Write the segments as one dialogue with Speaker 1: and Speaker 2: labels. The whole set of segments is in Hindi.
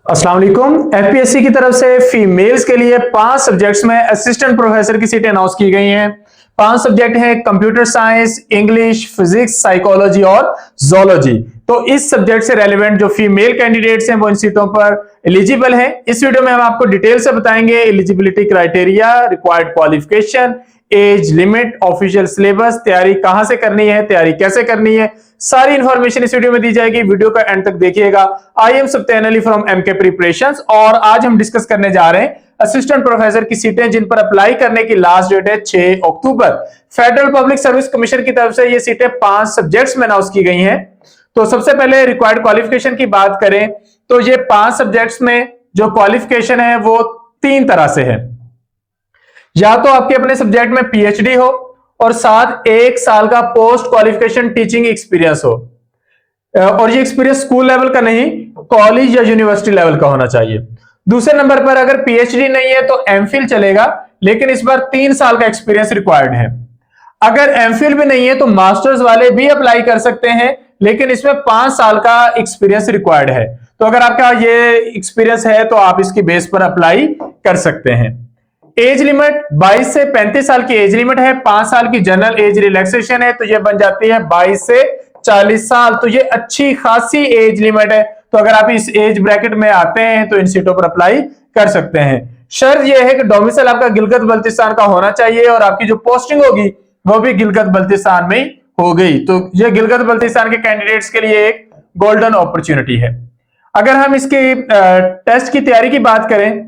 Speaker 1: अस्सलाम वालेकुम। एफपीएससी की तरफ से फीमेल्स के लिए 5 सब्जेक्ट्स में असिस्टेंट प्रोफेसर की सीटें अनाउंस की गई हैं। 5 सब्जेक्ट हैं computer science, English, physics, psychology और जोलॉजी। तो इस सब्जेक्ट से रेलेवेंट जो फीमेल कैंडिडेट्स हैं वो इन सीटों पर एलिजिबल हैं। इस वीडियो में हम आपको डिटेल से बताएंगे eligibility criteria, required qualification, age limit, official syllabus, तैयारी कहां से करनी है, तैयारी कैसे करनी है, सारी इंफॉर्मेशन इस वीडियो में दी जाएगी। वीडियो का एंड तक देखिएगा। I am Saptan Ali from MK preparations और आज हम डिस्कस करने जा रहे हैं असिस्टेंट प्रोफेसर की सीटें जिन पर अप्लाई करने की लास्ट डेट है 6 अक्टूबर। फेडरल पब्लिक सर्विस कमीशन की तरफ से ये सीटें 5 सब्जेक्ट्स में अनाउंस की गई हैं। तो सबसे पहले रिक्वायर्ड क्वालिफिकेशन की बात करें तो ये 5 सब्जेक्ट्स में जो क्वालिफिकेशन है वो 3 तरह से है। या तो आपके अपने सब्जेक्ट में पीएचडी हो और साथ 1 साल का पोस्ट क्वालिफिकेशन टीचिंग एक्सपीरियंस हो, और ये एक्सपीरियंस स्कूल लेवल का नहीं, कॉलेज या यूनिवर्सिटी लेवल का होना चाहिए। दूसरे नंबर पर अगर पीएचडी नहीं है तो एमफिल चलेगा, लेकिन इस बार 3 साल का एक्सपीरियंस रिक्वायर्ड है। अगर एमफिल भी नहीं है तो मास्टर्स वाले भी अप्लाई कर सकते हैं, लेकिन इसमें 5 साल का एक्सपीरियंस रिक्वायर्ड है। तो अगर आपका ये एक्सपीरियंस है तो आप इसकी बेस पर अप्लाई कर सकते हैं। एज लिमिट 22 से 35 साल की एज लिमिट है। 5 साल की जनरल एज रिलैक्सेशन है, तो ये बन जाती है 22 से 40 साल। तो ये अच्छी खासी एज लिमिट है। तो अगर आप इस एज ब्रैकेट में आते हैं तो इन सीटों पर अप्लाई कर सकते हैं। शर्त यह है कि डोमिसाइल आपका गिलगित बल्तिस्तान का होना चाहिए और आपकी जो पोस्टिंग होगी वो भी गिलगित बल्तिस्तान में हो गई। तो ये गिलगित बल्तिस्तान के कैंडिडेट्स के लिए एक गोल्डन अपॉर्चुनिटी है। अगर हम इसके टेस्ट की तैयारी की बात करें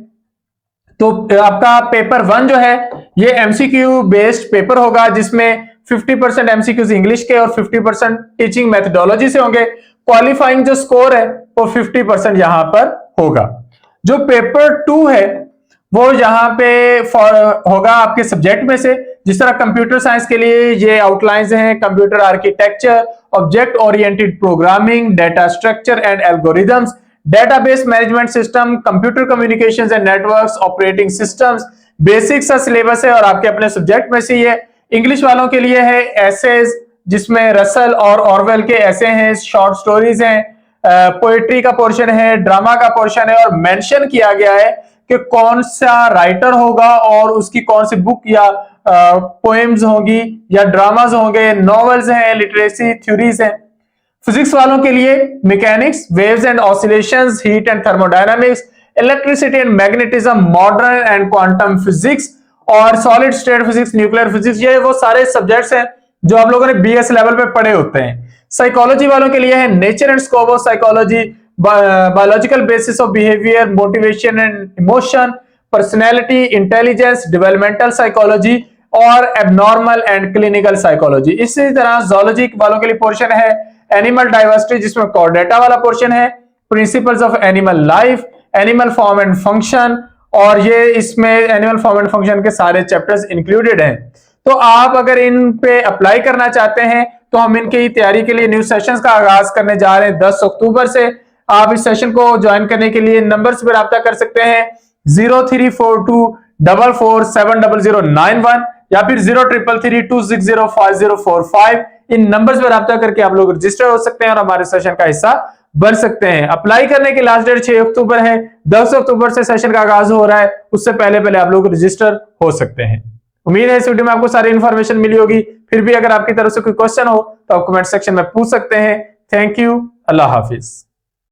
Speaker 1: तो आपका पेपर 1 जो है ये एमसीक्यू बेस्ड पेपर होगा, जिसमें 50% एमसीक्यूज इंग्लिश के और 50% टीचिंग मेथोडोलॉजी से होंगे। क्वालिफाइंग जो स्कोर है वो 50% यहां पर होगा। जो पेपर 2 है वो यहां पे होगा आपके सब्जेक्ट में से। जिस तरह कंप्यूटर साइंस के लिए ये आउटलाइंस हैं: computer architecture, object oriented programming, data structure and algorithms, database management system, computer communications and networks, operating systems, basics का सिलेबस है और आपके अपने सब्जेक्ट में से ये। इंग्लिश वालों के लिए है एसेज, जिसमें रसल और ऑरवेल के ऐसे हैं, शॉर्ट स्टोरीज हैं, पोएट्री का पोर्शन है, ड्रामा का पोर्शन है और मेंशन किया गया है कि कौन सा राइटर होगा और उसकी कौन सी बुक या पोएम्स होगी या ड्रामाज होंगे, नॉवेल्स हैं, लिटरेसी थ्योरीज हैं। फिजिक्स वालों के लिए mechanics, waves and oscillations, heat and thermodynamics, electricity and magnetism, modern and quantum physics और solid state physics, nuclear physics, ये वो सारे सब्जेक्ट्स हैं जो आप लोगों ने बीएस लेवल पे पढ़े होते हैं। साइकोलॉजी वालों के लिए है nature and scope of psychology, biological basis of behaviour, motivation and emotion, personality, intelligence, developmental psychology और एबनॉर्मल एंड क्लिनिकल साइकोलॉजी। इसी तरह जोलॉजी वालों के लिए पोर्शन है एनिमल डाइवर्सिटी, जिसमें कोर डेटा वाला पोर्शन है, principles of animal life, animal form and function, और ये इसमें एनिमल फॉर्म एंड फंक्शन के सारे चैप्टर्स इंक्लूडेड हैं। तो आप अगर इन पे अप्लाई करना चाहते हैं तो हम इनकी तैयारी के लिए न्यू सेशंस का आगाज करने जा रहे हैं 10 अक्टूबर से। आप इस सेशन को ज्वाइन करने के लिए नंबर्स पर रब्ता कर सकते हैं 034244700091 या फिर 0333260505। इन नंबर्स पर रब्ता करके आप लोग रजिस्टर हो सकते हैं और हमारे सेशन का हिस्सा बन सकते हैं। अप्लाई करने की लास्ट डेट 6 अक्टूबर है। 10 अक्टूबर से सेशन का आगाज हो रहा है, उससे पहले आप लोग रजिस्टर हो सकते हैं। उम्मीद है इस वीडियो में आपको सारी इंफॉर्मेशन मिली होगी। फिर भी अगर आपकी तरफ से कोई क्वेश्चन हो तो आप कमेंट सेक्शन में पूछ सकते हैं। Thank you. Allah Hafiz.